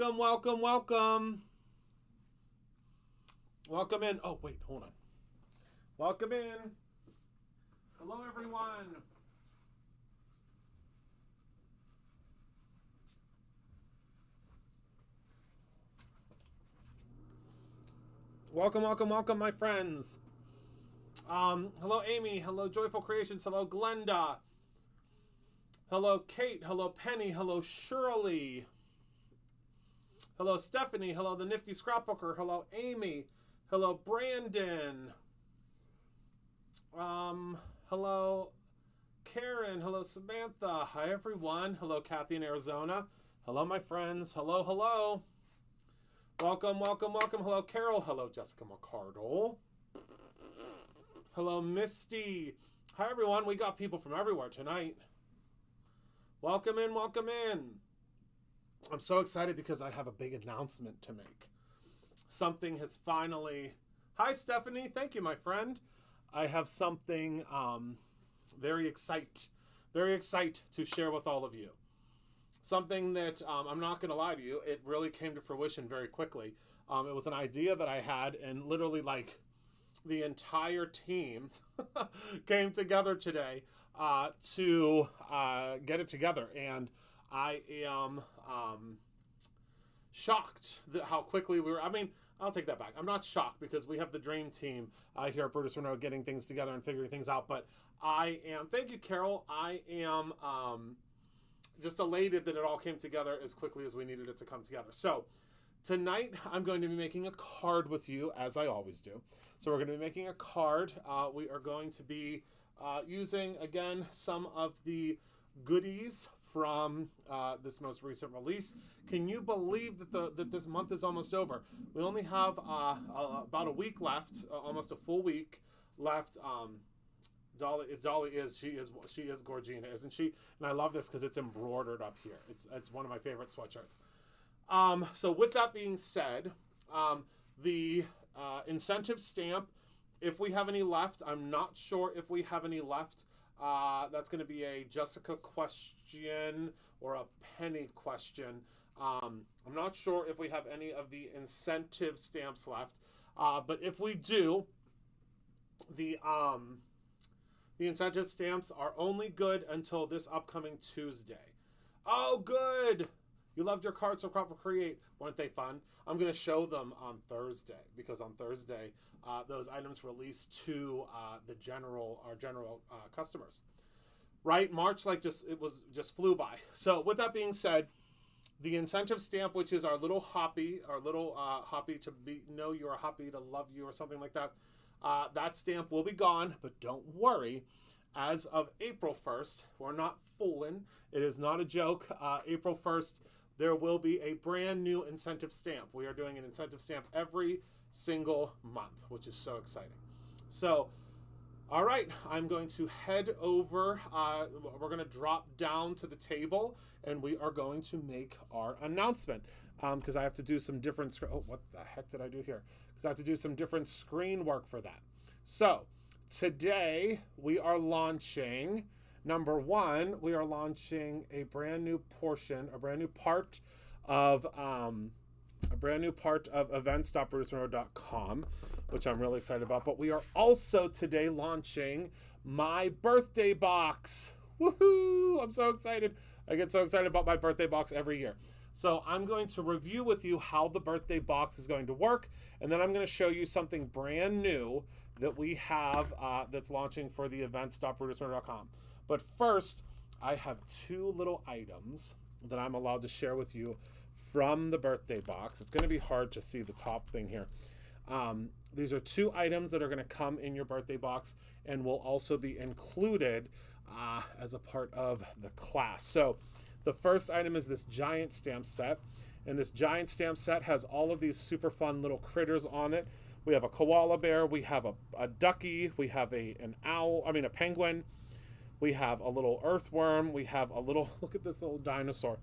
Welcome, welcome, welcome. Welcome in. Oh, wait, hold on. Welcome in. Hello, everyone. Welcome, welcome, welcome, my friends. Hello, Amy. Hello, Joyful Creations. Hello, Glenda. Hello, Kate. Hello, Penny. Hello, Shirley. Hello, Stephanie. Hello, the Nifty Scrapbooker. Hello, Amy. Hello, Brandon. Hello, Karen. Hello, Samantha. Hi, everyone. Hello, Kathy in Arizona. Hello, my friends. Hello, hello. Welcome, welcome, welcome. Hello, Carol. Hello, Jessica McCardle. Hello, Misty. Hi, everyone. We got people from everywhere tonight. Welcome in, welcome in. I'm so excited because I have a big announcement to make. Something has finally... Hi, Stephanie. Thank you, my friend. I have something very excited to share with all of you. Something that, I'm not going to lie to you, it really came to fruition very quickly. It was an idea that I had, and literally, like, the entire team came together today to get it together. And I am shocked that how quickly we were. I mean, I'll take that back. I'm not shocked because we have the dream team here at Brutus Monroe getting things together and figuring things out. But I am, thank you, Carol. I am just elated that it all came together as quickly as we needed it to come together. So tonight, I'm going to be making a card with you, as I always do. So we're going to be making a card. We are going to be using, again, some of the goodies from this most recent release. Can you believe that this month is almost over? We only have about a week left, almost a full week left. Dolly is she is Gorgina, isn't she? And I love this because it's embroidered up here. It's one of my favorite sweatshirts. So with that being said, the incentive stamp, if we have any left, I'm not sure if we have any left. That's going to be a Jessica question or a Penny question. I'm not sure if we have any of the incentive stamps left. But if we do, the incentive stamps are only good until this upcoming Tuesday. Oh, good! You loved your cards from Proper Create. Weren't they fun? I'm going to show them on Thursday because on Thursday, those items release to our general customers. Right? March just flew by. So with that being said, the incentive stamp, which is our little hoppy, to know you're a hoppy to love you or something like that, that stamp will be gone, but don't worry. As of April 1st, we're not fooling. It is not a joke. April 1st, there will be a brand new incentive stamp. We are doing an incentive stamp every single month, which is so exciting. So, all right, I'm going to head over. We're going to drop down to the table, and we are going to make our announcement. Because I have to do some different... Oh, what the heck did I do here? Because I have to do some different screen work for that. So, today, we are launching... Number one, we are launching a brand new portion, a brand new part of events.brutusmonroe.com, which I'm really excited about. But we are also today launching my birthday box. Woohoo! I'm so excited. I get so excited about my birthday box every year. So I'm going to review with you how the birthday box is going to work, and then I'm going to show you something brand new that we have that's launching for the events.brutusmonroe.com. But first, I have two little items that I'm allowed to share with you from the birthday box. It's going to be hard to see the top thing here. These are two items that are going to come in your birthday box and will also be included as a part of the class. So the first item is this giant stamp set. And this giant stamp set has all of these super fun little critters on it. We have a koala bear. We have a ducky. We have a penguin. We have a little earthworm. We have a little, look at this little dinosaur.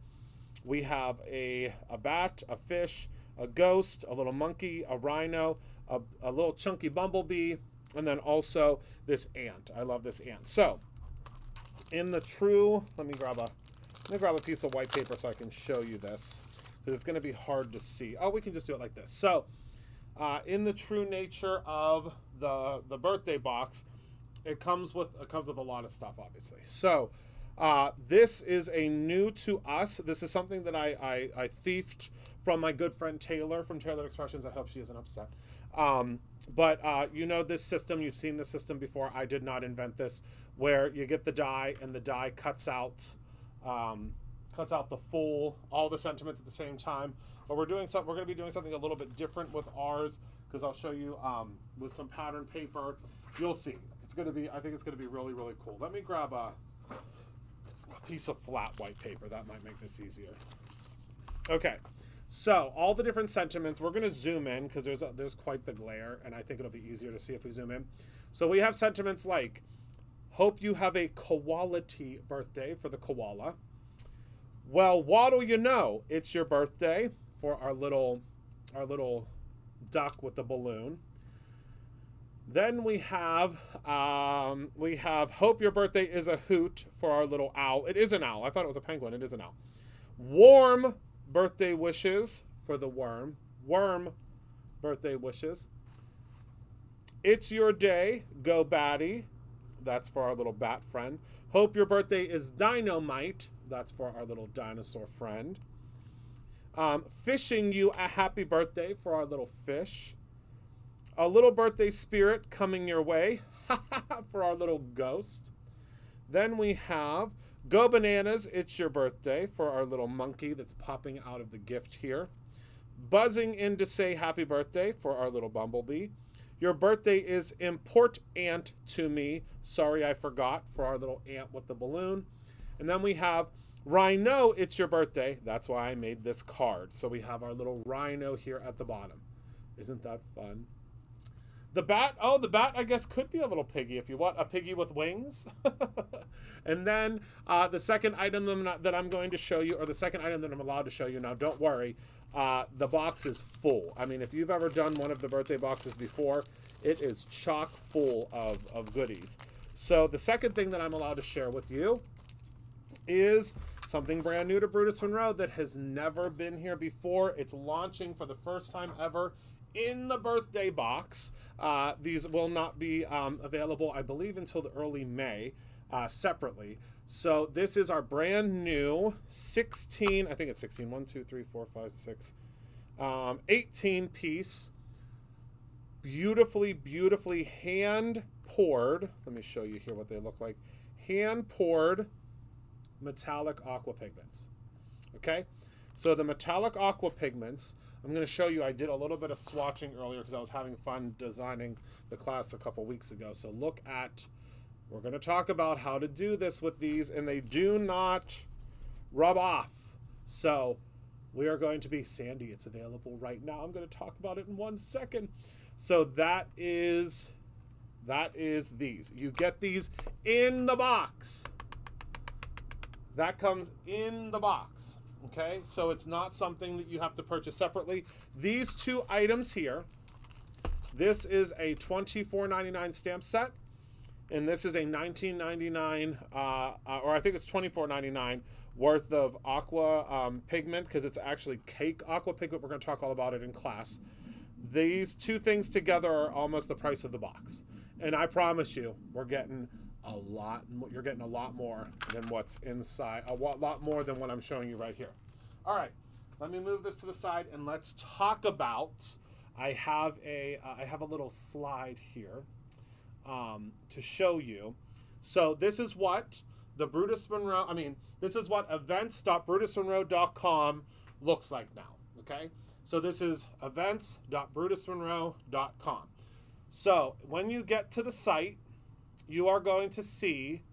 We have a bat, a fish, a ghost, a little monkey, a rhino, a little chunky bumblebee, and then also this ant. I love this ant. So, in the true, let me grab a piece of white paper so I can show you this. because it's going to be hard to see. Oh, we can just do it like this. So in the true nature of the birthday box, it comes with a lot of stuff, obviously. So this is a new to us. This is something that I thiefed from my good friend Taylor from Taylor Expressions. I hope she isn't upset. But you know this system. You've seen this system before. I did not invent this, where you get the die and the die cuts out the full, all the sentiments at the same time. But we're going to be doing something a little bit different with ours, because I'll show you with some pattern paper. You'll see. I think it's going to be really, really cool. Let me grab a piece of flat white paper. That might make this easier. Okay. So all the different sentiments, we're going to zoom in because there's quite the glare, and I think it'll be easier to see if we zoom in. So we have sentiments like, hope you have a quality birthday for the koala. Well, what'll you know? It's your birthday for our little duck with the balloon. Then we have hope your birthday is a hoot for our little owl. It is an owl. I thought it was a penguin. It is an owl. Warm birthday wishes for the worm. Worm birthday wishes. It's your day. Go batty. That's for our little bat friend. Hope your birthday is dynamite. That's for our little dinosaur friend. Fishing you a happy birthday for our little fish. A little birthday spirit coming your way for our little ghost. Then we have go bananas, it's your birthday for our little monkey that's popping out of the gift here. Buzzing in to say happy birthday for our little bumblebee. Your birthday is important to me. Sorry, I forgot for our little ant with the balloon. And then we have rhino, it's your birthday. That's why I made this card. So we have our little rhino here at the bottom. Isn't that fun? The bat, the bat I guess could be a little piggy if you want, a piggy with wings. And then the second item that I'm going to show you, or the second item that I'm allowed to show you now, don't worry, the box is full. I mean, if you've ever done one of the birthday boxes before, it is chock full of goodies. So the second thing that I'm allowed to share with you is something brand new to Brutus Monroe that has never been here before. It's launching for the first time ever in the birthday box. These will not be available, I believe, until the early May separately. So this is our brand new 16, I think it's 16, 1, 2, 3, 4, 5, 6, 18 piece, beautifully hand poured. Let me show you here what they look like. Hand poured metallic aqua pigments. Okay, so the metallic aqua pigments, I'm going to show you. I did a little bit of swatching earlier because I was having fun designing the class a couple weeks ago. So look at, we're going to talk about how to do this with these, and they do not rub off. So we are going to be, Sandy, it's available right now. I'm going to talk about it in 1 second. So that is these. You get these in the box. That comes in the box. Okay, so it's not something that you have to purchase separately. These two items here, this is a $24.99 stamp set, and this is a $19.99, or I think it's $24.99 worth of aqua pigment, because it's actually cake aqua pigment. We're going to talk all about it in class. These two things together are almost the price of the box, and I promise you, we're getting a lot. You're getting a lot more than what's inside. A lot more than what I'm showing you right here. All right, let me move this to the side and let's talk about. I have a little slide here to show you. So this is what the Brutus Monroe. This is what events.brutusmonroe.com looks like now. Okay, so this is events.brutusmonroe.com. So when you get to the site, you are going to see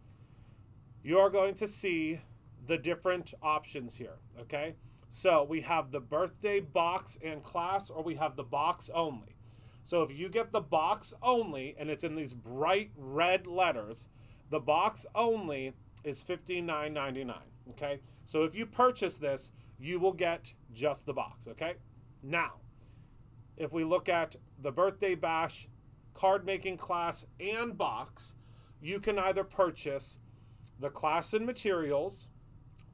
the different options here, okay? So we have the birthday box and class, or we have the box only. So if you get the box only, and it's in these bright red letters, the box only is $59.99, okay? So if you purchase this, you will get just the box, okay? Now, if we look at the birthday bash, card making class, and box, you can either purchase the class and materials,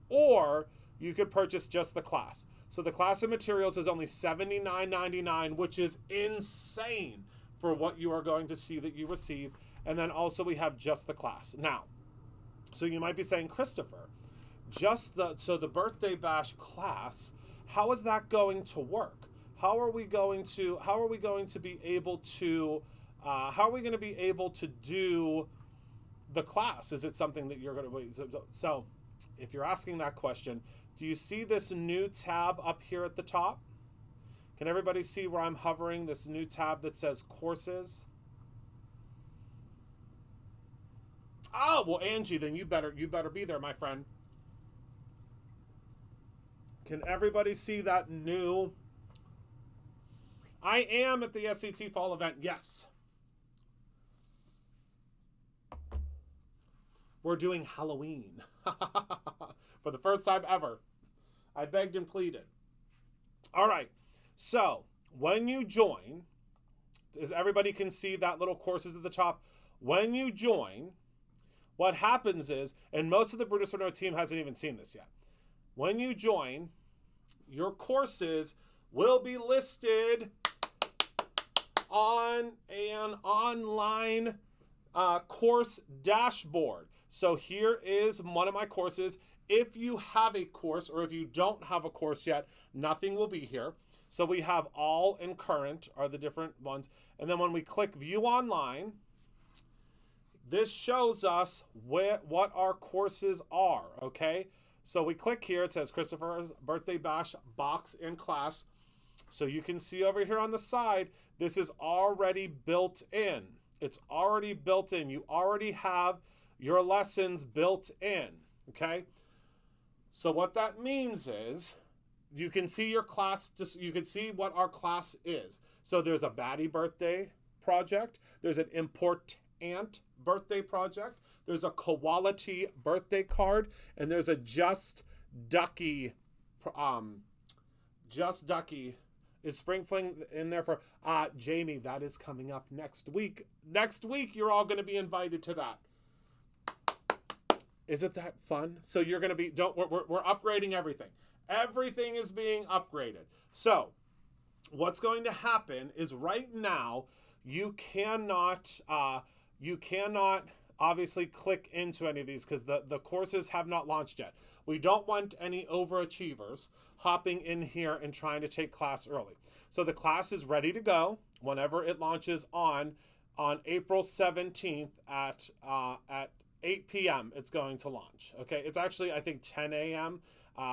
or you could purchase just the class. So the class of materials is only $79.99, which is insane for what you are going to see that you receive. And then also we have just the class. Now, so you might be saying, Christopher, so the birthday bash class, how is that going to work? How are we going to be able to do the class? Is it something that you're going to, so if you're asking that question, do you see this new tab up here at the top? Can everybody see where I'm hovering, this new tab that says courses? Oh, well, Angie, then you better be there, my friend. Can everybody see that new? I am at the SAT fall event. Yes. We're doing Halloween for the first time ever. I begged and pleaded. All right. So when you join, as everybody can see that little courses at the top, when you join, what happens is, and most of the Brutus Monroe team hasn't even seen this yet. When you join, your courses will be listed on an online course dashboard. So here is one of my courses. If you have a course or if you don't have a course yet, nothing will be here. So we have all and current are the different ones. And then when we click view online, this shows us what our courses are, okay? So we click here, it says Christopher's Birthday Bash box in class. So you can see over here on the side, this is already built in. It's already built in. You already have your lessons built in, okay? So what that means is you can see your class, you can see what our class is. So there's a baddie birthday project. There's an important birthday project. There's a quality birthday card, and there's a Just Ducky is sprinkling in there for Jamie. That is coming up next week. Next week, you're all going to be invited to that. Isn't that fun? So you're going to be, we're upgrading everything. Everything is being upgraded. So what's going to happen is right now, you cannot obviously click into any of these because the courses have not launched yet. We don't want any overachievers hopping in here and trying to take class early. So the class is ready to go whenever it launches on April 17th at 8 p.m. It's going to launch. Okay, it's actually, I think, 10 a.m.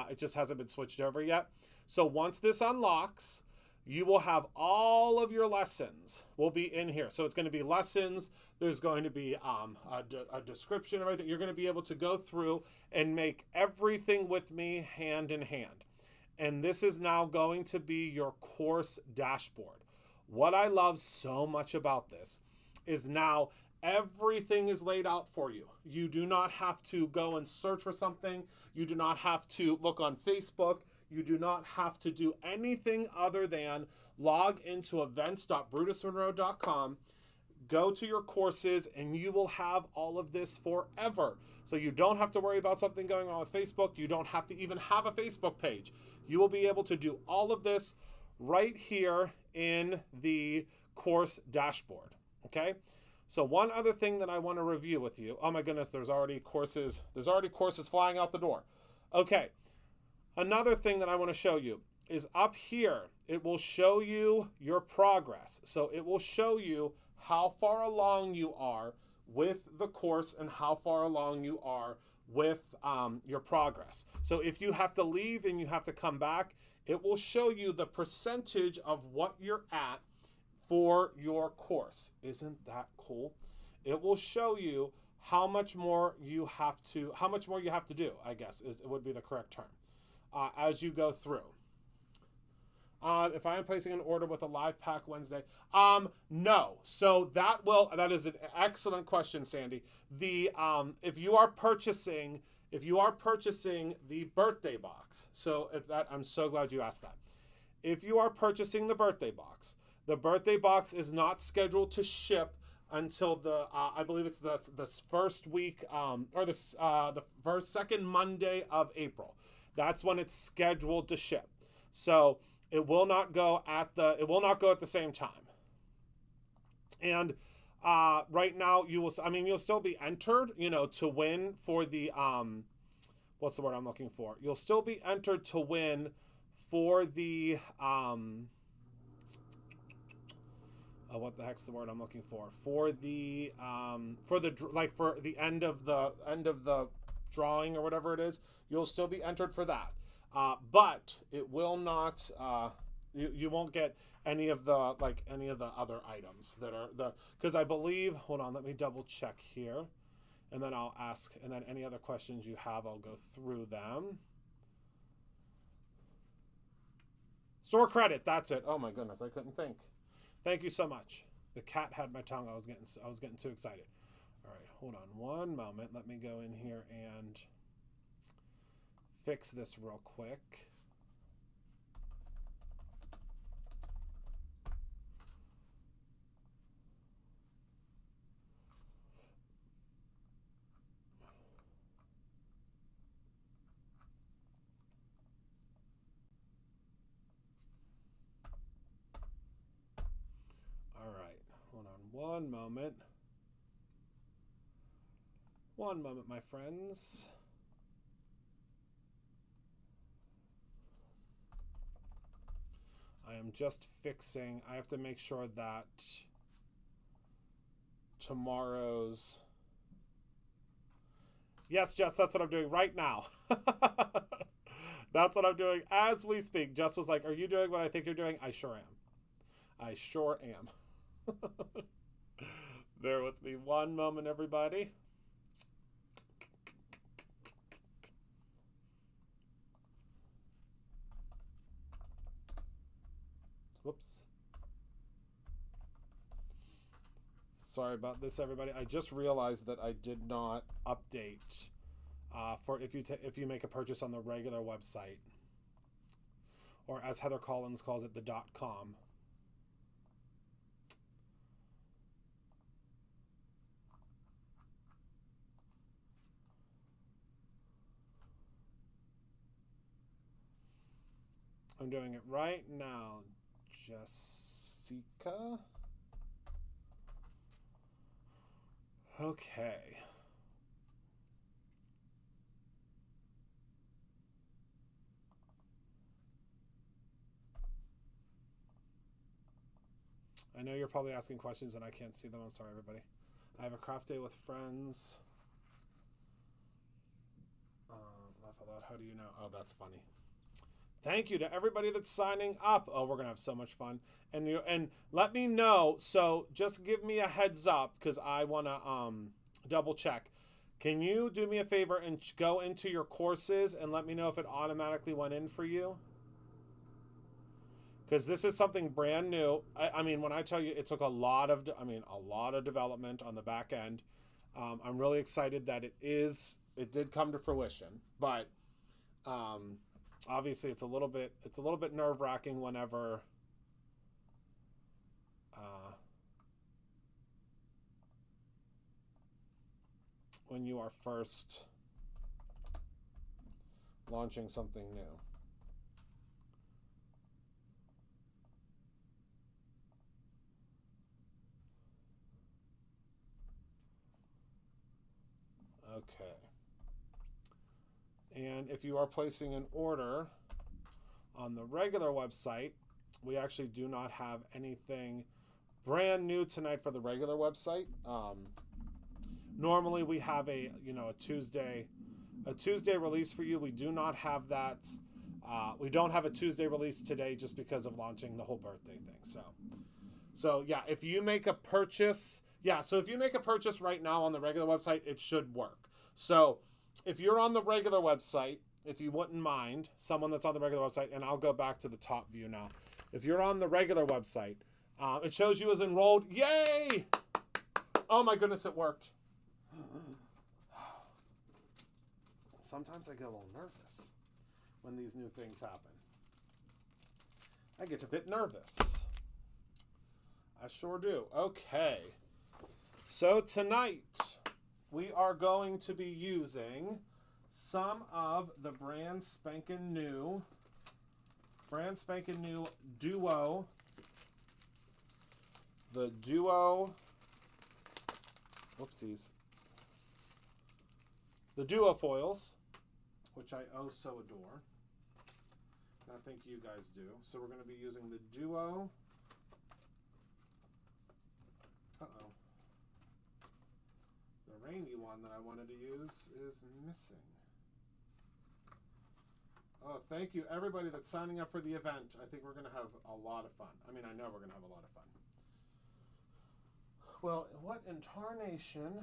It just hasn't been switched over yet. So once this unlocks, you will have all of your lessons will be in here. So it's going to be lessons. There's going to be a description of everything. You're going to be able to go through and make everything with me hand in hand. And this is now going to be your course dashboard. What I love so much about this is now everything is laid out for you. You do not have to go and search for something. You do not have to look on Facebook. You do not have to do anything other than log into events.brutusmonroe.com, go to your courses, and you will have all of this forever. So you don't have to worry about something going on with Facebook. You don't have to even have a Facebook page. You will be able to do all of this right here in the course dashboard, okay? So one other thing that I want to review with you. Oh my goodness, there's already courses flying out the door. Okay. Another thing that I want to show you is up here, it will show you your progress. So it will show you how far along you are with the course and how far along you are with your progress. So if you have to leave and you have to come back, it will show you the percentage of what you're at for your course. Isn't that cool? It will show you how much more you have to do, I guess would be the correct term. As you go through. If I am placing an order with a live pack Wednesday, no. So that is an excellent question, Sandy. If you are purchasing the birthday box, I'm so glad you asked that. If you are purchasing the birthday box is not scheduled to ship until I believe it's the first week or the second Monday of April. That's when it's scheduled to ship. So it will not go at the same time. And right now you'll still be entered, to win for the what's the word I'm looking for? You'll still be entered to win for the what the heck's the word I'm looking for? For the end of the drawing or whatever it is, you'll still be entered for that. But it will not you won't get any of the other items that are because I believe, hold on, let me double check here, and then I'll ask, and then any other questions you have, I'll go through them. Store credit, that's it. Oh my goodness, I couldn't think. Thank you so much. The cat had my tongue. I was getting too excited. All right, hold on one moment. Let me go in here and fix this real quick. One moment. One moment, my friends. I am just fixing. I have to make sure that tomorrow's... Yes, Jess, that's what I'm doing right now. That's what I'm doing as we speak. Jess was like, are you doing what I think you're doing? I sure am. I sure am. Bear with me one moment, everybody. Whoops. Sorry about this, everybody. I just realized that I did not update for if you make a purchase on the regular website, or as Heather Collins calls it, the .com. I'm doing it right now, Jessica. Okay. I know you're probably asking questions and I can't see them. I'm sorry, everybody. I have a craft day with friends. Laugh out loud. How do you know? Oh, that's funny. Thank you to everybody that's signing up. Oh, we're gonna have so much fun. And let me know. So just give me a heads up because I wanna double check. Can you do me a favor and go into your courses and let me know if it automatically went in for you? Because this is something brand new. I mean, when I tell you it took a lot of development on the back end. I'm really excited that it did come to fruition, but obviously it's a little bit nerve-wracking whenever when you are first launching something new. Okay. And if you are placing an order on the regular website, we actually do not have anything brand new tonight for the regular website. Normally we have a Tuesday release for you. We do not have that. We don't have a Tuesday release today just because of launching the whole birthday thing. So yeah, if you make a purchase, right now on the regular website, it should work. So if you're on the regular website, if you wouldn't mind, someone that's on the regular website, and I'll go back to the top view now. If you're on the regular website, it shows you as enrolled. Yay! Oh my goodness, it worked. Sometimes I get a little nervous when these new things happen. I get a bit nervous. I sure do. Okay. So tonight, we are going to be using some of the brand spanking new brand spanking new Duo. The Duo, whoopsies. The Duo foils, which I oh so adore. And I think you guys do. So we're going to be using the Duo. Uh-oh. The rainy one that I wanted to use is missing. Oh, thank you everybody that's signing up for the event. I think we're going to have a lot of fun. I mean, I know we're going to have a lot of fun. Well, what in tarnation?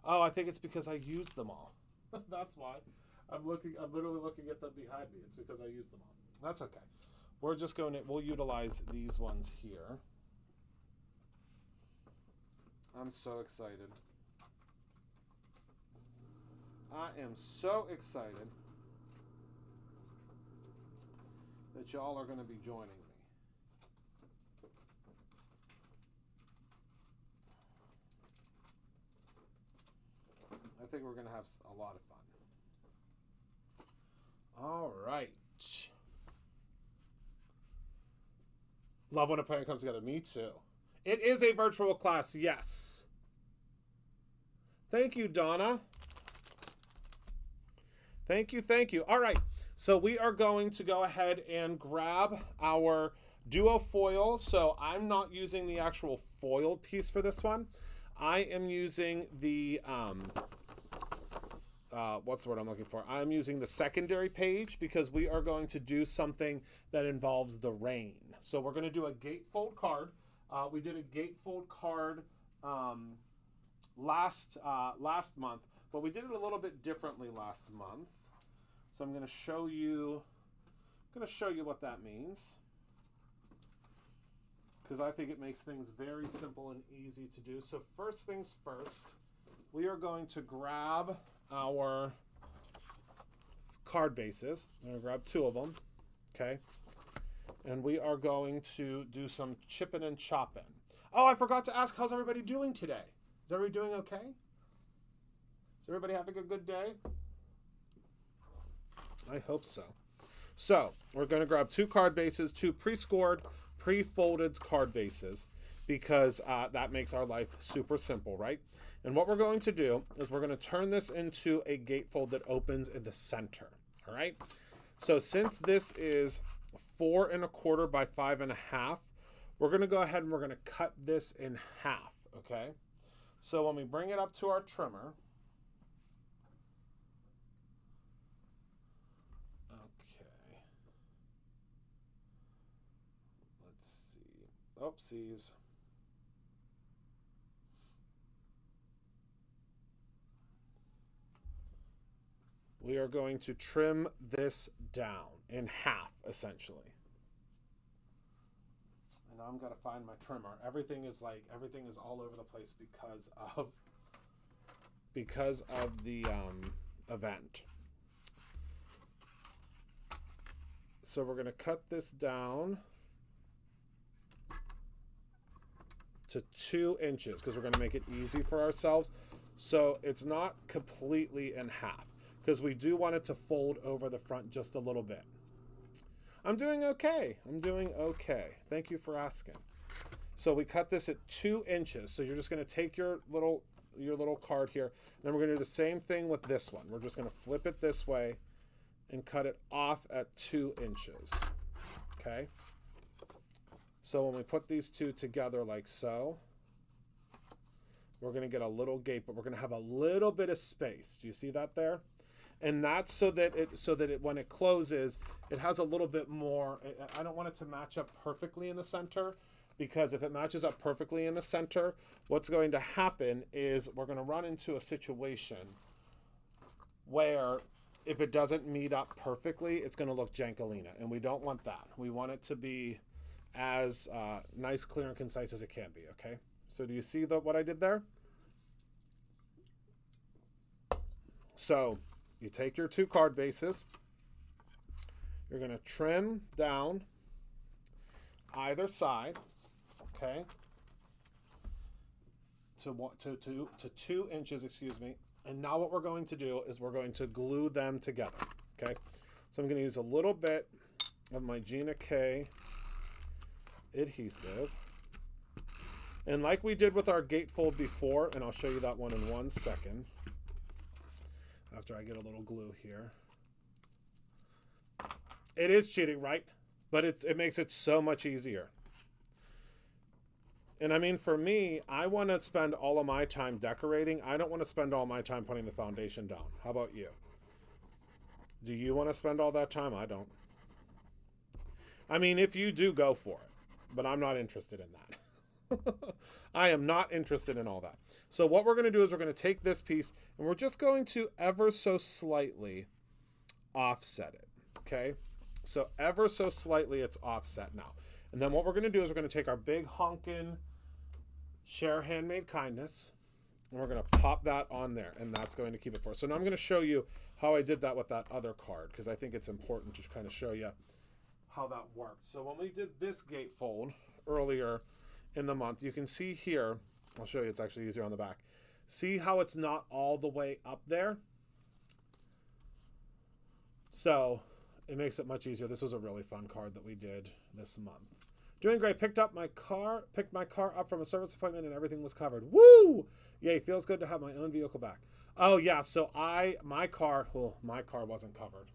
Oh, I think it's because I used them all. That's why. I'm literally looking at them behind me. It's because I used them all. That's okay. We're just going to, we'll utilize these ones here. I'm so excited. I am so excited that y'all are going to be joining me. I think we're going to have a lot of fun. All right. Love when a plan comes together. Me too. It is a virtual class, yes. Thank you, Donna. Thank you, thank you. All right, so we are going to go ahead and grab our Duo foil. So I'm not using the actual foil piece for this one. I am using the, what's the word I'm looking for? I'm using the secondary page because we are going to do something that involves the rain. So we're going to do a gatefold card. We did a gatefold card last month, but we did it a little bit differently last month. So I'm going to show you what that means, because I think it makes things very simple and easy to do. So first things first, we are going to grab our card bases. I'm going to grab 2 of them, okay? And we are going to do some chipping and chopping. Oh, I forgot to ask, how's everybody doing today? Is everybody doing okay? Is everybody having a good day? I hope so. So, we're going to grab 2 card bases, 2 pre-scored, pre-folded card bases, because that makes our life super simple, right? And what we're going to do is we're going to turn this into a gatefold that opens in the center, all right? So since this is 4 1/4 by 5 1/2, we're going to go ahead and we're going to cut this in half, okay? So when we bring it up to our trimmer, okay, let's see, oopsies. We are going to trim this down in half, essentially. And now I'm going to find my trimmer. Everything is all over the place because of the event. So we're going to cut this down to 2 inches because we're going to make it easy for ourselves. So it's not completely in half, because we do want it to fold over the front just a little bit. I'm doing okay. I'm doing okay. Thank you for asking. So we cut this at 2 inches. So you're just going to take your little card here. Then we're going to do the same thing with this one. We're just going to flip it this way and cut it off at 2 inches. Okay? So when we put these 2 together like so, we're going to get a little gate, but we're going to have a little bit of space. Do you see that there? And that's so that it when it closes, it has a little bit more. I don't want it to match up perfectly in the center, because if it matches up perfectly in the center, what's going to happen is we're going to run into a situation where if it doesn't meet up perfectly, it's going to look jankalina, and we don't want that. We want it to be as nice, clear, and concise as it can be, okay? So do you see what I did there? So you take your 2 card bases, you're going to trim down either side, okay, to 2 inches, excuse me. And now what we're going to do is we're going to glue them together, okay? So I'm going to use a little bit of my Gina K adhesive. And like we did with our gatefold before, and I'll show you that one in 1 second, after I get a little glue here. It is cheating, right? But it makes it so much easier. And I mean, for me, I want to spend all of my time decorating. I don't want to spend all my time putting the foundation down. How about you? Do you want to spend all that time? I don't. I mean, if you do, go for it. But I'm not interested in that. I am not interested in all that. So what we're going to do is we're going to take this piece and we're just going to ever so slightly offset it. Okay? So ever so slightly it's offset now. And then what we're going to do is we're going to take our big honkin' Share Handmade Kindness and we're going to pop that on there, and that's going to keep it for us. So now I'm going to show you how I did that with that other card, because I think it's important to kind of show you how that worked. So when we did this gatefold earlier in the month, you can see here, I'll show you, it's actually easier on the back. See how it's not all the way up there? So it makes it much easier. This was a really fun card that we did this month. Doing great. Picked my car up from a service appointment and everything was covered. Woo! Yay, feels good to have my own vehicle back. Oh yeah, so my car wasn't covered.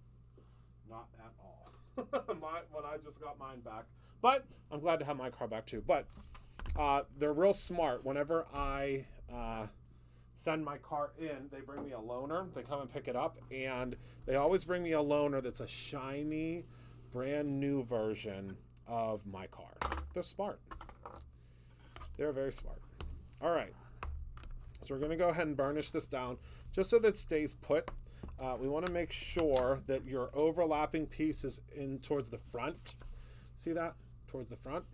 Not at all. When I just got mine back. But I'm glad to have my car back too. But they're real smart. Whenever I send my car in, they bring me a loaner. They come and pick it up, and they always bring me a loaner that's a shiny, brand new version of my car. They're smart. They're very smart. All right. So we're going to go ahead and burnish this down just so that it stays put. We want to make sure that your overlapping piece is in towards the front. See that? Towards the front.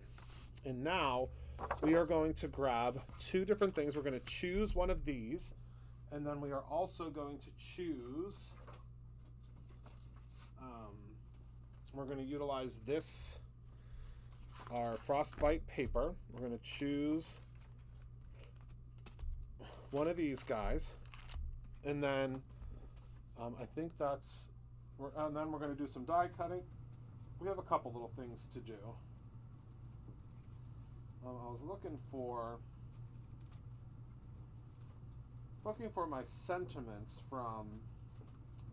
And now we are going to grab two different things. We're going to choose one of these, and then we are also going to choose, we're going to utilize this, our Frostbite paper. We're going to choose one of these guys, and then I think that's, and then we're going to do some die cutting. We have a couple little things to do. I was looking for my sentiments from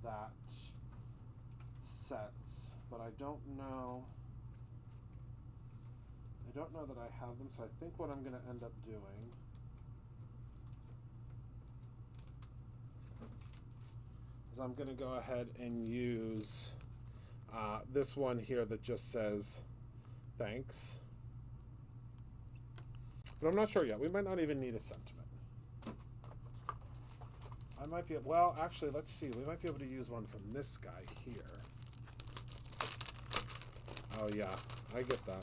that set, but I don't know that I have them, so I think what I'm going to end up doing is I'm going to go ahead and use this one here that just says thanks. But I'm not sure yet. We might not even need a sentiment. I might be, well, actually, let's see. We might be able to use one from this guy here. Oh, yeah. I get that.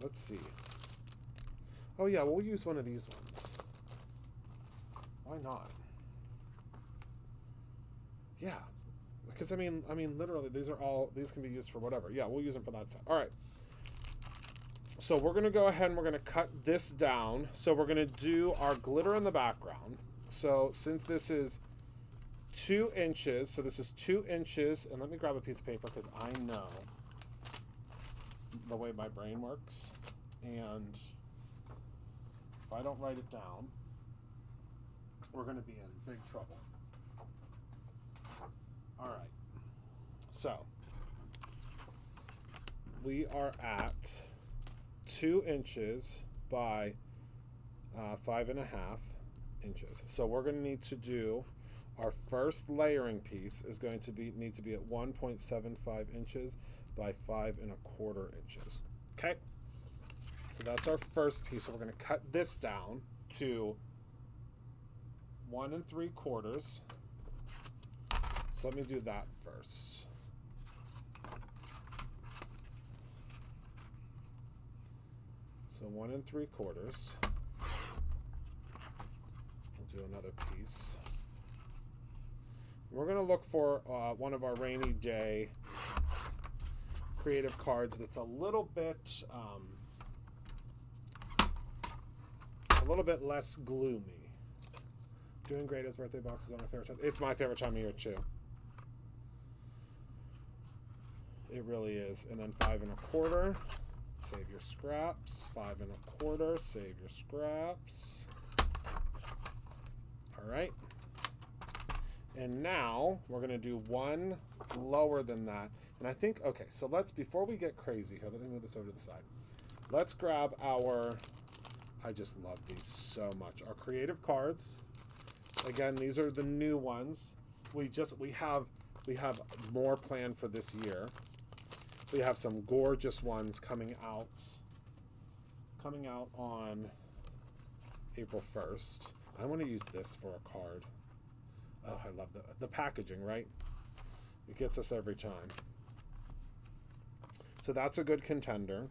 Let's see. Oh, yeah, we'll use one of these ones. Why not? Yeah. Because, I mean, literally, these can be used for whatever. Yeah, we'll use them for that set. All right. So we're going to go ahead and we're going to cut this down. So we're going to do our glitter in the background. So since this is 2 inches, so this is 2 inches, and let me grab a piece of paper because I know the way my brain works. And if I don't write it down, we're going to be in big trouble. All right. So we are at 2 inches by 5.5 inches. So we're going to need to do our first layering piece is going to need to be at 1.75 inches by 5.25 inches. Okay. So that's our first piece. So we're going to cut this down to 1 3/4. So let me do that first. So 1 3/4. We'll do another piece. We're going to look for one of our rainy day creative cards that's a little bit less gloomy. Doing great as birthday boxes on a favorite time. It's my favorite time of year too. It really is. And then 5 1/4. Save your scraps. 5 1/4. Save your scraps. All right. And now we're going to do one lower than that. And I think, okay, so let's, before we get crazy here, let me move this over to the side. Let's grab our, I just love these so much, our creative cards. Again, these are the new ones. We have more planned for this year. We have some gorgeous ones coming out on April 1st. I want to use this for a card. Oh, I love the packaging, right? It gets us every time. So that's a good contender.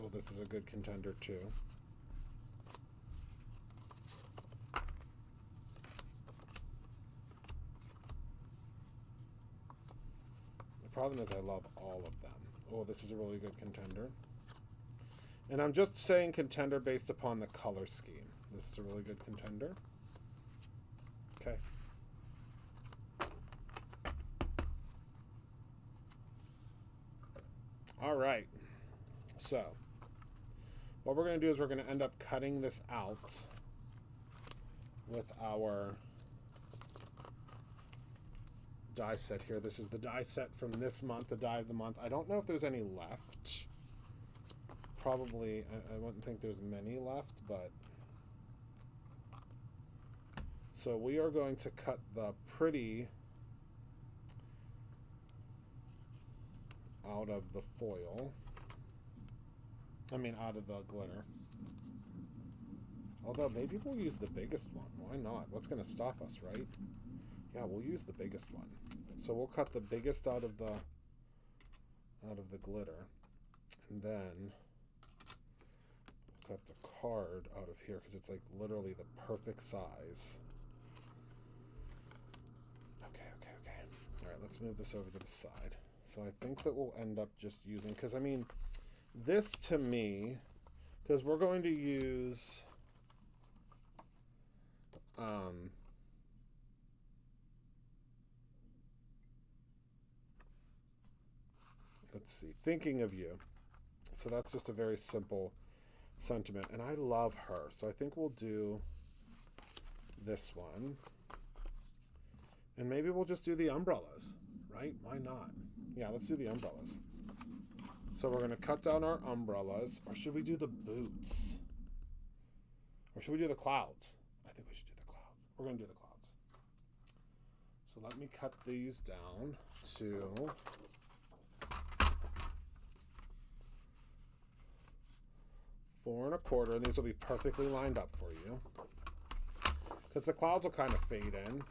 Oh, this is a good contender too. The problem is I love all of them. Oh, this is a really good contender. And I'm just saying contender based upon the color scheme. This is a really good contender. Okay. All right. So, what we're going to do is we're going to end up cutting this out with our die set here. This is the die set from this month, the die of the month. I don't know if there's any left. Probably, I wouldn't think there's many left, but... So we are going to cut the pretty out of the foil. I mean, out of the glitter. Although, maybe we'll use the biggest one. Why not? What's going to stop us, right? Yeah, we'll use the biggest one. So we'll cut the biggest out of the glitter, and then we'll cut the card out of here because it's like literally the perfect size. Okay. All right, let's move this over to the side. So I think that we'll end up just using, because I mean, this to me, because we're going to use let's see, thinking of you. So that's just a very simple sentiment, and I love her. So I think we'll do this one, and maybe we'll just do the umbrellas, right? Why not? Yeah, let's do the umbrellas. So we're going to cut down our umbrellas, or should we do the boots? Or should we do the clouds? I think we should do the clouds. We're going to do the clouds. So let me cut these down to 4 1/4, and these will be perfectly lined up for you, because the clouds will kind of fade in.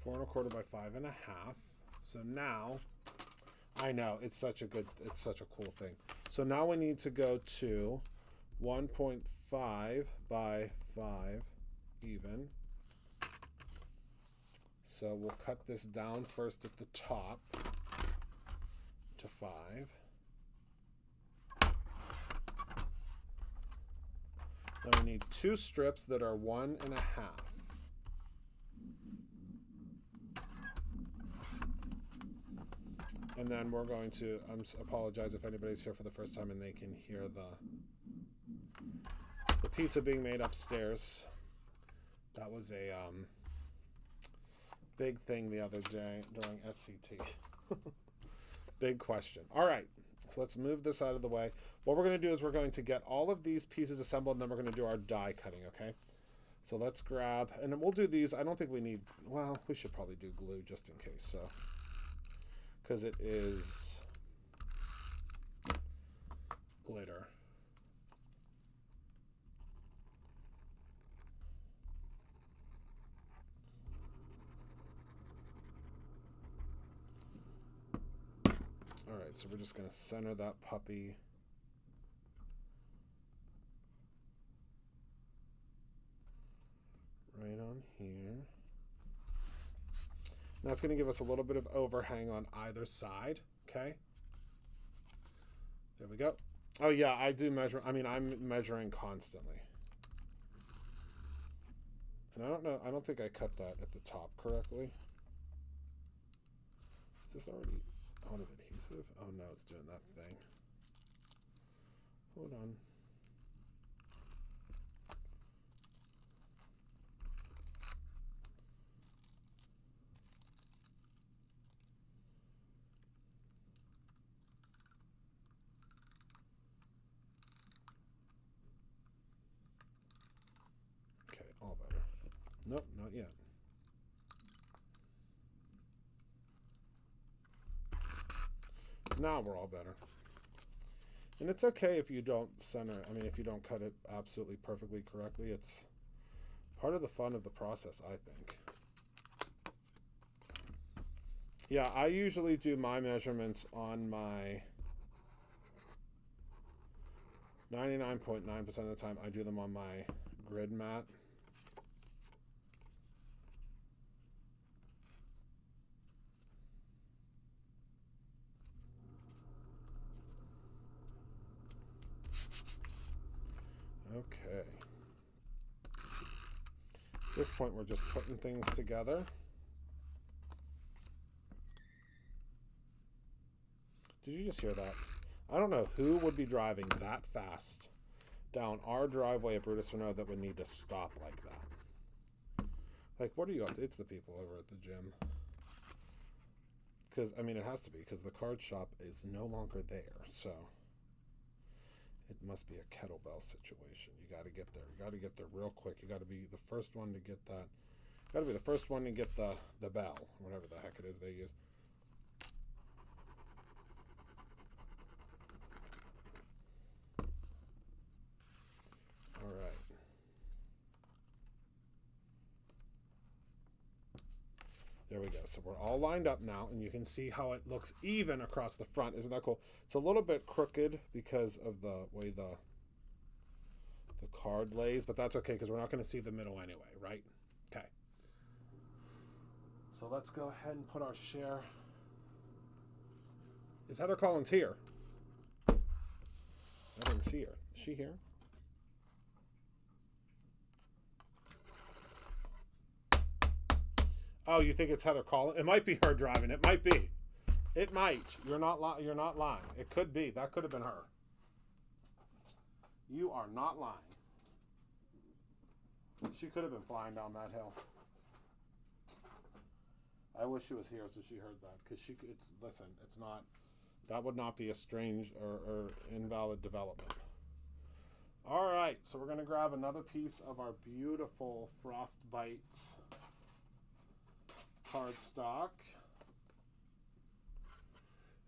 Four 1/4 by 5 1/2. So now, I know it's such a cool thing. So now we need to go to 1.5 by 5 even. So we'll cut this down first at the top to 5. Then we need 2 strips that are 1 1/2. And then we're going to, apologize if anybody's here for the first time and they can hear the pizza being made upstairs. That was a big thing the other day during SCT. Big question. All right, so let's move this out of the way. What we're going to do is we're going to get all of these pieces assembled, and then we're going to do our die cutting, okay? So let's grab, and we'll do these. I don't think we need, well, we should probably do glue just in case, so. Because it is glitter. All right, so we're just going to center that puppy And that's going to give us a little bit of overhang on either side. Okay. There we go. Oh yeah, I do measure. I mean, I'm measuring constantly. And I don't know. I don't think I cut that at the top correctly. Is this already out of adhesive? Oh no, it's doing that thing. Hold on. Okay, all better. Nope, not yet. Now we're all better. And it's okay if you don't center, I mean, if you don't cut it absolutely perfectly correctly. It's part of the fun of the process, I think. Yeah, I usually do my measurements on my 99.9% of the time, I do them on my grid mat. Okay. At this point, we're just putting things together. Did you just hear that? I don't know who would be driving that fast down our driveway at Brutus, Monroe that would need to stop like that. Like, what are you up to? It's the people over at the gym. Because, I mean, it has to be, because the card shop is no longer there, so it must be a kettlebell situation. You got to get there. You got to get there real quick. You got to be the first one to get that. You got to be the first one to get the bell, whatever the heck it is they use. All right. There we go. So we're all lined up now, and you can see how it looks even across the front. Isn't that cool? It's a little bit crooked because of the way the card lays, but that's okay because we're not going to see the middle anyway, right? Okay. So let's go ahead and put our share. Is Heather Collins here? I didn't see her. Is she here? Oh, you think it's Heather Collins? It might be her driving. It might be. It might. You're not lying. It could be. That could have been her. You are not lying. She could have been flying down that hill. I wish she was here so she heard that, because listen, it's not, that would not be a strange or invalid development. All right, so we're going to grab another piece of our beautiful Frostbite cardstock.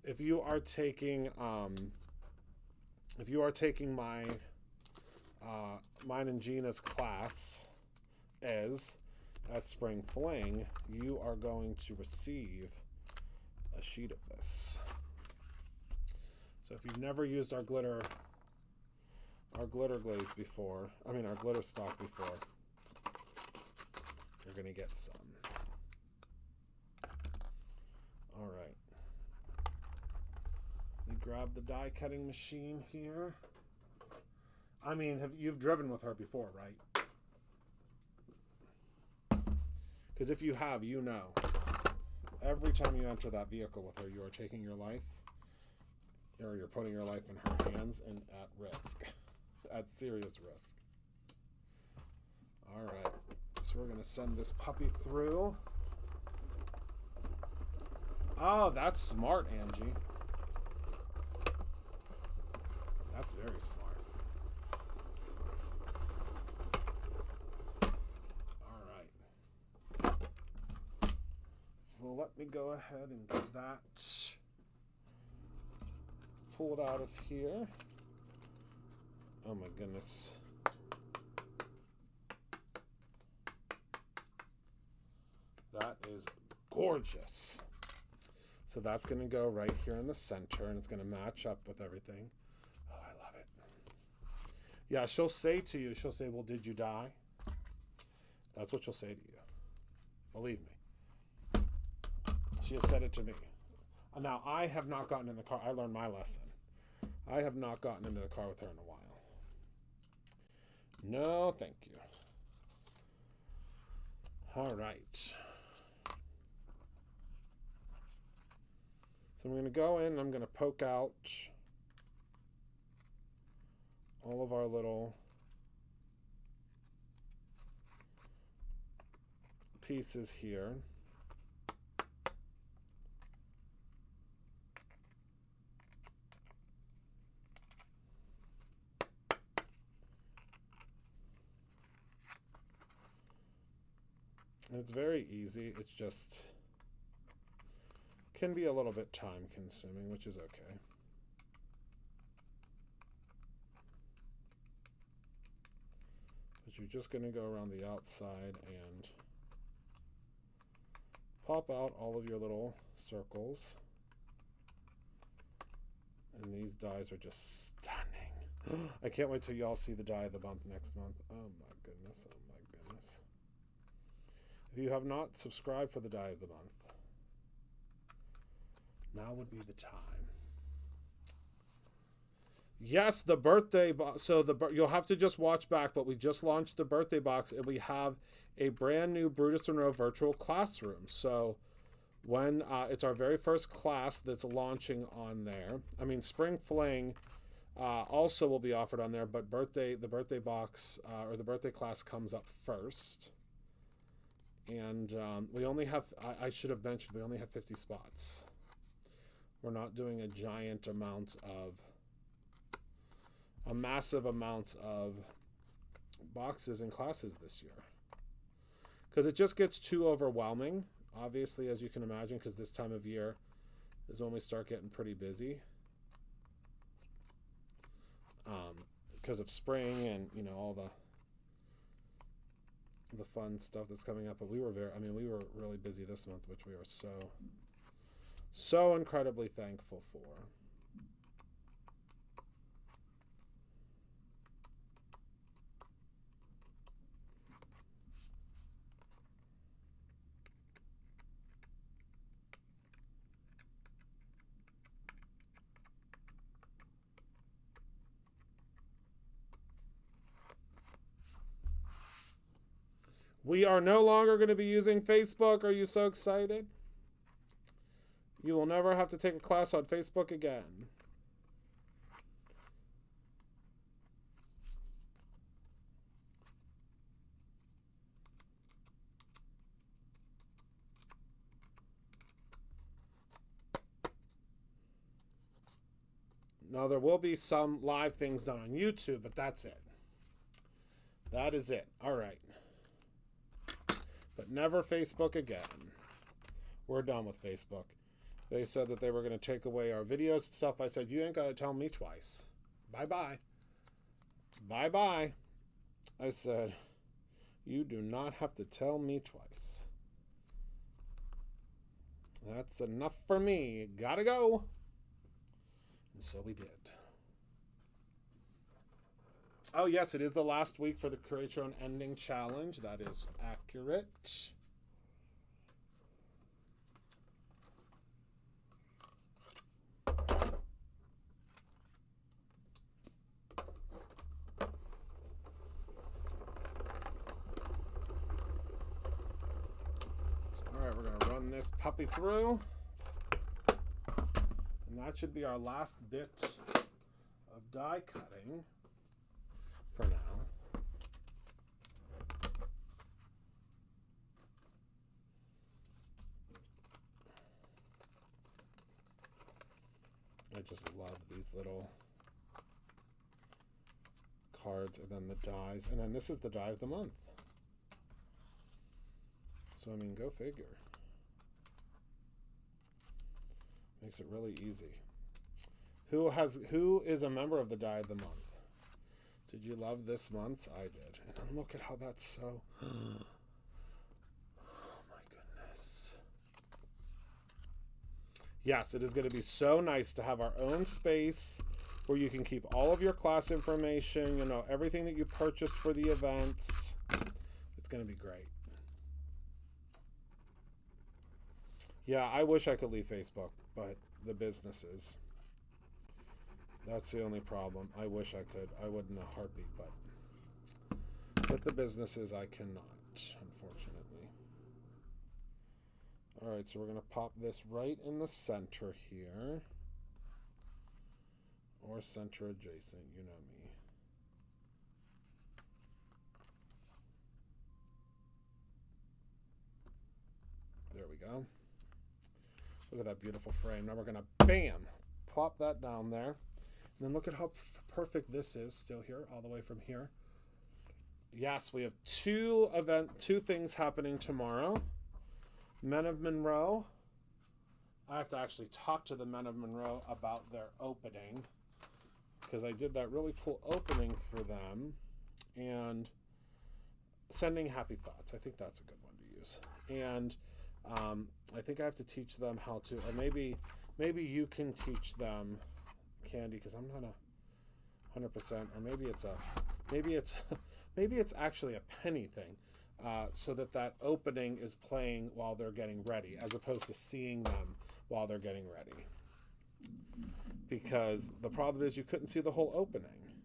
If you are taking my mine and Gina's class at Spring Fling, you are going to receive a sheet of this. So if you've never used our glitter glaze before, our glitter stock before, you're going to get some. All right. Let me grab the die cutting machine here. I mean, you've driven with her before, right? Because if you have, you know. Every time you enter that vehicle with her, you are taking your life, or you're putting your life in her hands and at risk. At serious risk. All right. So we're going to send this puppy through. Oh, that's smart, Angie. That's very smart. All right. So let me go ahead and get that pulled out of here. Oh my goodness. That is gorgeous. So that's going to go right here in the center, and it's going to match up with everything. Oh, I love it. Yeah, she'll say, well, did you die? That's what she'll say to you. Believe me. She has said it to me. Now, I have not gotten in the car. I learned my lesson. I have not gotten into the car with her in a while. No, thank you. All right. So I'm going to go in and I'm going to poke out all of our little pieces here. It's very easy. It's just can be a little bit time consuming, which is okay. But you're just going to go around the outside and pop out all of your little circles. And these dies are just stunning. I can't wait till y'all see the die of the month next month. Oh my goodness, oh my goodness. If you have not subscribed for the die of the month, now would be the time. Yes, the birthday box. So you'll have to just watch back, but we just launched the birthday box, and we have a brand new Brutus Monroe virtual classroom. So when it's our very first class that's launching on there. I mean, Spring Fling also will be offered on there, but the birthday box or the birthday class comes up first. And we only have, I should have mentioned, we only have 50 spots. We're not doing a massive amount of boxes and classes this year. Because it just gets too overwhelming, obviously, as you can imagine, because this time of year is when we start getting pretty busy. Because of spring and, you know, all the fun stuff that's coming up. But we were really busy this month, which we are so incredibly thankful for. We are no longer going to be using Facebook. Are you so excited? You will never have to take a class on Facebook again. Now, there will be some live things done on YouTube, but that's it. That is it. All right. But never Facebook again. We're done with Facebook. They said that they were going to take away our videos and stuff. I said, you ain't got to tell me twice. Bye-bye. Bye-bye. I said, you do not have to tell me twice. That's enough for me. Gotta go. And so we did. Oh, yes, it is the last week for the Create Your Own Ending Challenge. That is accurate. All right, we're going to run this puppy through. And that should be our last bit of die cutting. For now. I just love these little cards and then the dies. And then this is the die of the month. So, I mean, go figure. Makes it really easy. Who is a member of the die of the month? Did you love this month's? I did. And then look at how that's so... Oh my goodness. Yes, it is going to be so nice to have our own space where you can keep all of your class information, you know, everything that you purchased for the events. It's going to be great. Yeah, I wish I could leave Facebook, but the businesses. That's the only problem. I wish I could. I would in a heartbeat, but with the businesses, I cannot, unfortunately. All right, so we're going to pop this right in the center here. Or center adjacent, you know me. There we go. Look at that beautiful frame. Now we're going to, bam, plop that down there. And then look at how perfect this is still here, all the way from here. Yes, we have two things happening tomorrow. Men of Monroe. I have to actually talk to the Men of Monroe about their opening, because I did that really cool opening for them. And sending happy thoughts. I think that's a good one to use. And I think I have to teach them how to, or maybe you can teach them, Candy, because I'm not 100%, or maybe it's actually a penny thing, so that opening is playing while they're getting ready, as opposed to seeing them while they're getting ready. Because the problem is you couldn't see the whole opening.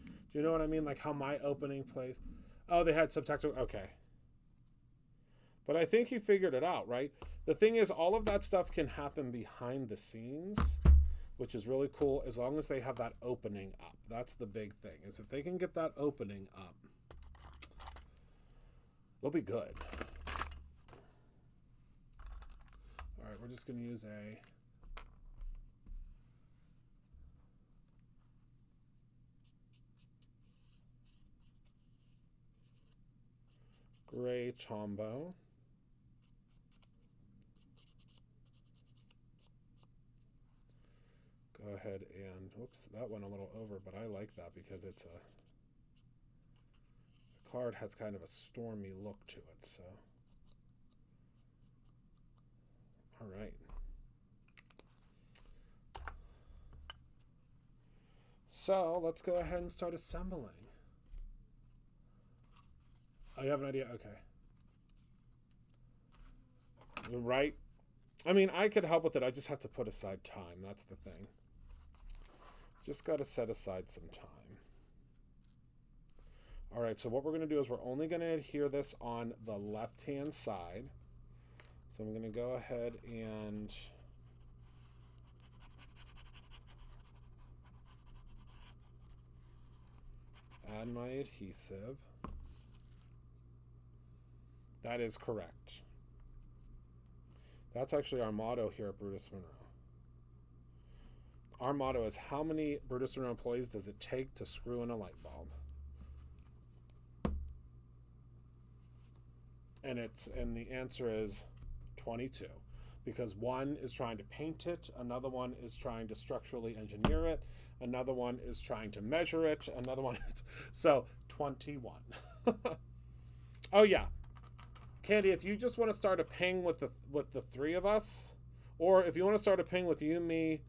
Do you know what I mean? Like how my opening plays. Oh, they had subtextual. Okay. But I think he figured it out, right? The thing is, all of that stuff can happen behind the scenes, which is really cool, as long as they have that opening up. That's the big thing, is if they can get that opening up, they'll be good. All right, we're just going to use a gray Tombow. Go ahead and, whoops, that went a little over, but I like that because the card has kind of a stormy look to it, so. All right. So let's go ahead and start assembling. Oh, you have an idea? Okay. You're right. I mean, I could help with it. I just have to put aside time. That's the thing. Just got to set aside some time. All right, so what we're going to do is we're only going to adhere this on the left-hand side. So I'm going to go ahead and add my adhesive. That is correct. That's actually our motto here at Brutus Monroe. Our motto is, how many Brutus Monroe employees does it take to screw in a light bulb? And the answer is 22. Because one is trying to paint it, another one is trying to structurally engineer it, another one is trying to measure it, another one is, so 21. Oh yeah. Candy, if you just want to start a ping with the three of us, or if you want to start a ping with you, me,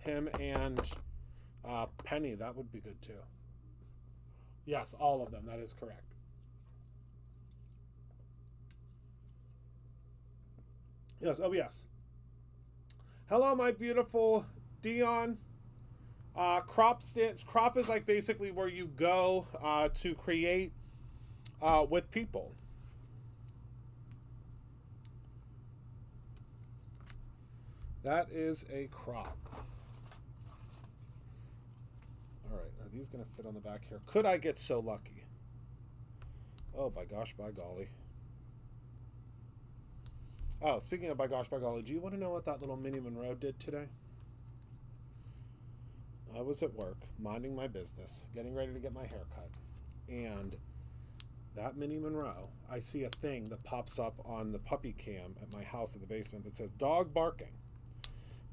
him, and Penny, that would be good too. Yes, all of them. That is correct. Yes. Oh, yes. Hello, my beautiful Dion. Crop is like basically where you go to create with people. That is a crop. All right, are these going to fit on the back here? Could I get so lucky? Oh, by gosh, by golly. Oh, speaking of by gosh, by golly, do you want to know what that little mini Monroe did today? I was at work, minding my business, getting ready to get my hair cut. And that mini Monroe, I see a thing that pops up on the puppy cam at my house in the basement that says, dog barking.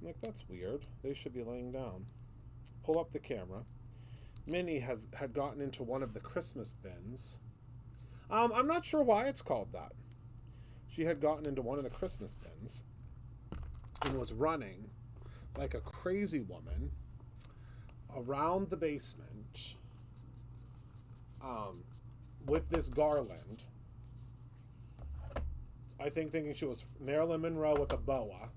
I'm like, that's weird. They should be laying down. Pull up the camera. Minnie had gotten into one of the Christmas bins. I'm not sure why it's called that. She had gotten into one of the Christmas bins and was running like a crazy woman around the basement with this garland. I think thinking she was Marilyn Monroe with a boa.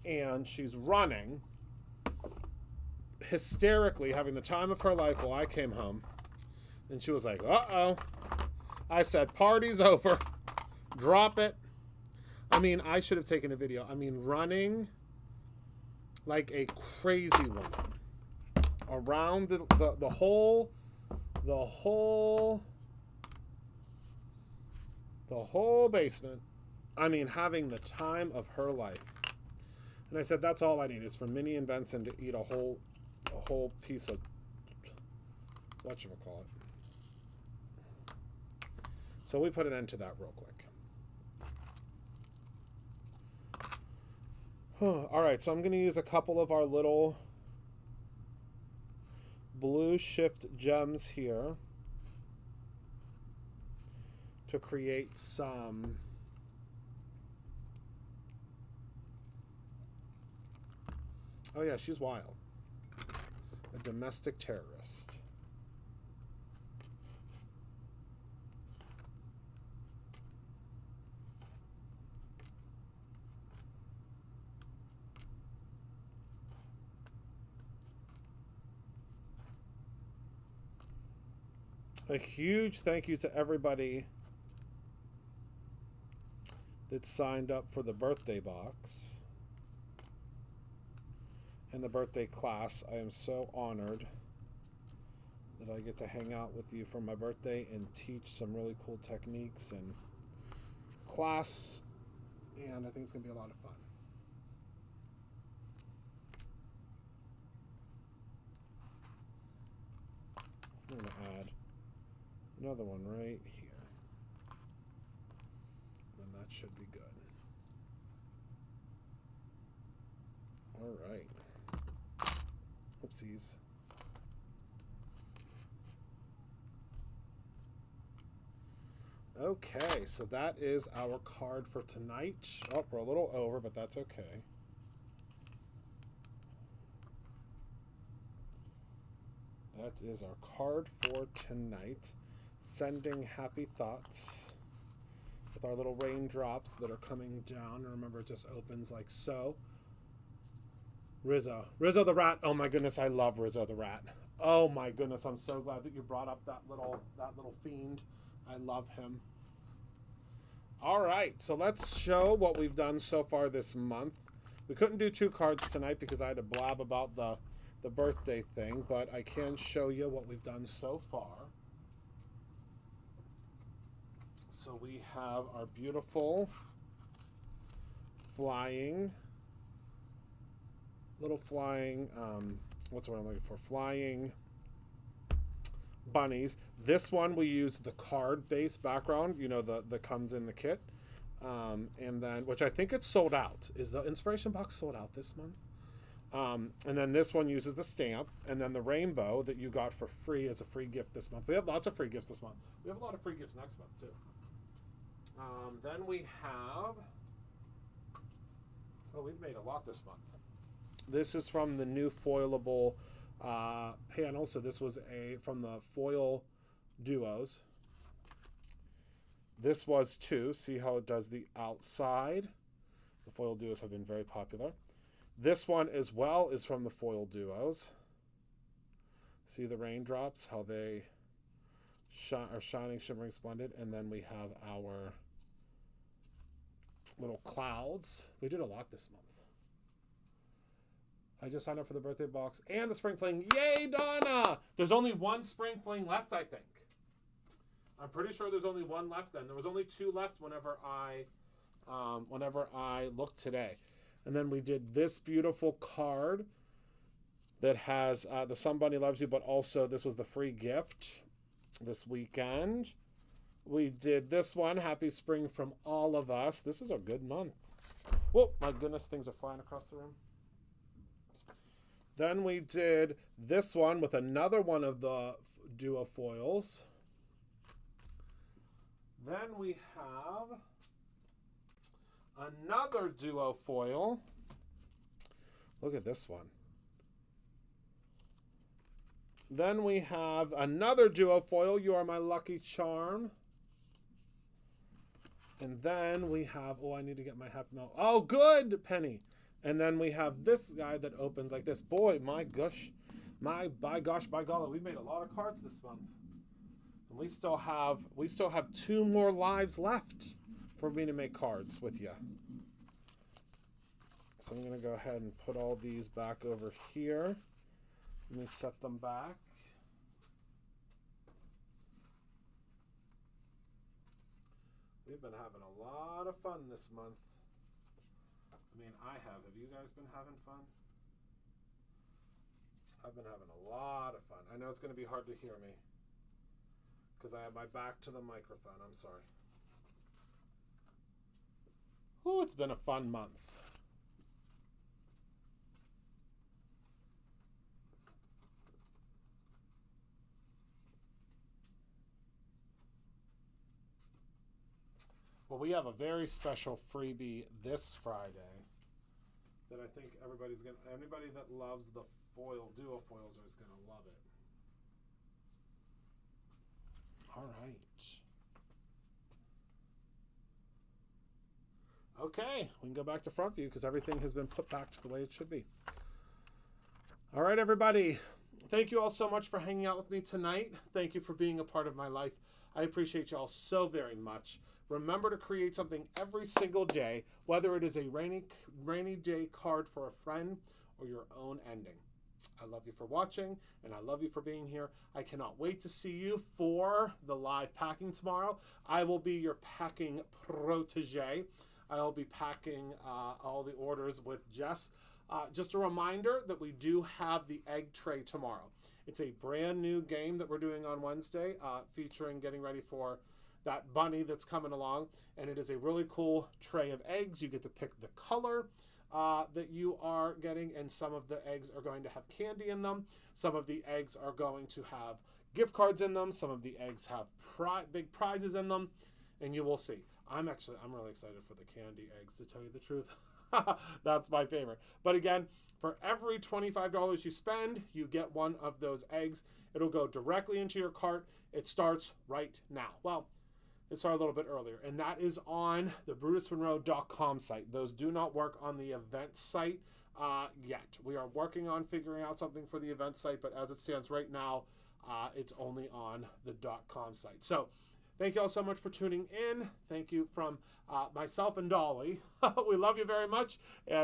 And she's running, hysterically, having the time of her life while I came home. And she was like, uh-oh. I said, party's over. Drop it. I mean, I should have taken a video. I mean, running like a crazy woman around the whole basement. I mean, having the time of her life. And I said, that's all I need is for Minnie and Benson to eat a whole piece of whatchamacallit. So we put an end to that real quick. All right, so I'm going to use a couple of our little blue shift gems here to create some oh yeah, she's wild. A domestic terrorist. A huge thank you to everybody that signed up for the birthday box and the birthday class. I am so honored that I get to hang out with you for my birthday and teach some really cool techniques and class, and I think it's going to be a lot of fun. I'm going to add another one right here. And that should be good. All right. Oopsies. Okay, so that is our card for tonight. Oh, we're a little over, but that's okay. That is our card for tonight. Sending happy thoughts with our little raindrops that are coming down. And remember, it just opens like so. Rizzo the rat. Oh my goodness, I love Rizzo the rat. Oh my goodness, I'm so glad that you brought up that little fiend. I love him. All right, so let's show what we've done so far this month. We couldn't do 2 cards tonight because I had to blab about the birthday thing, but I can show you what we've done so far. So we have our beautiful flying, what's the word I'm looking for? Flying bunnies. This one we use the card-based background, you know, that comes in the kit. And then, which I think it's sold out. Is the inspiration box sold out this month? And then this one uses the stamp, and then the rainbow that you got for free as a free gift this month. We have lots of free gifts this month. We have a lot of free gifts next month too. Then we have, oh, we've made a lot this month. This is from the new foilable panel. So this was from the foil duos. This was 2. See how it does the outside. The foil duos have been very popular. This one as well is from the foil duos. See the raindrops, how they are shining, shimmering, splendid. And then we have our little clouds. We did a lot this month. I just signed up for the birthday box and the spring fling. Yay, Donna! There's only 1 spring fling left, I think. I'm pretty sure there's only 1 left then. There was only 2 left whenever I looked today. And then we did this beautiful card that has the Somebody Loves You, but also this was the free gift this weekend. We did this one, Happy Spring from All of Us. This is a good month. Whoa, my goodness, things are flying across the room. Then we did this one with another one of the duo foils. Then we have another duo foil. Look at this one. Then we have another duo foil, You Are My Lucky Charm. And then we have, oh, I need to get my Happy Mail. Oh, good, Penny. And then we have this guy that opens like this. Boy, my gosh, by golly, we made a lot of cards this month. And we still have 2 more lives left for me to make cards with you. So I'm going to go ahead and put all these back over here. Let me set them back. We've been having a lot of fun this month. I mean, I have. Have you guys been having fun? I've been having a lot of fun. I know it's going to be hard to hear me because I have my back to the microphone. I'm sorry. Oh, it's been a fun month. Well, we have a very special freebie this Friday that I think anybody that loves the duo foils is gonna love it. All right. Okay, we can go back to front view because everything has been put back to the way it should be. All right, everybody. Thank you all so much for hanging out with me tonight. Thank you for being a part of my life. I appreciate you all so very much. Remember to create something every single day, whether it is a rainy day card for a friend or your own ending. I love you for watching, and I love you for being here. I cannot wait to see you for the live packing tomorrow. I will be your packing protege. I'll be packing all the orders with Jess. Just a reminder that we do have the egg tray tomorrow. It's a brand new game that we're doing on Wednesday, featuring getting ready for that bunny that's coming along, and it is a really cool tray of eggs. You get to pick the color that you are getting, and some of the eggs are going to have candy in them. Some of the eggs are going to have gift cards in them. Some of the eggs have big prizes in them, and you will see. I'm really excited for the candy eggs, to tell you the truth. That's my favorite. But again, for every $25 you spend, you get one of those eggs. It'll go directly into your cart. It starts right now. Well, it started a little bit earlier, and that is on the BrutusMonroe.com site. Those do not work on the event site yet. We are working on figuring out something for the event site, but as it stands right now, it's only on the .com site. So thank you all so much for tuning in. Thank you from myself and Dolly. We love you very much. And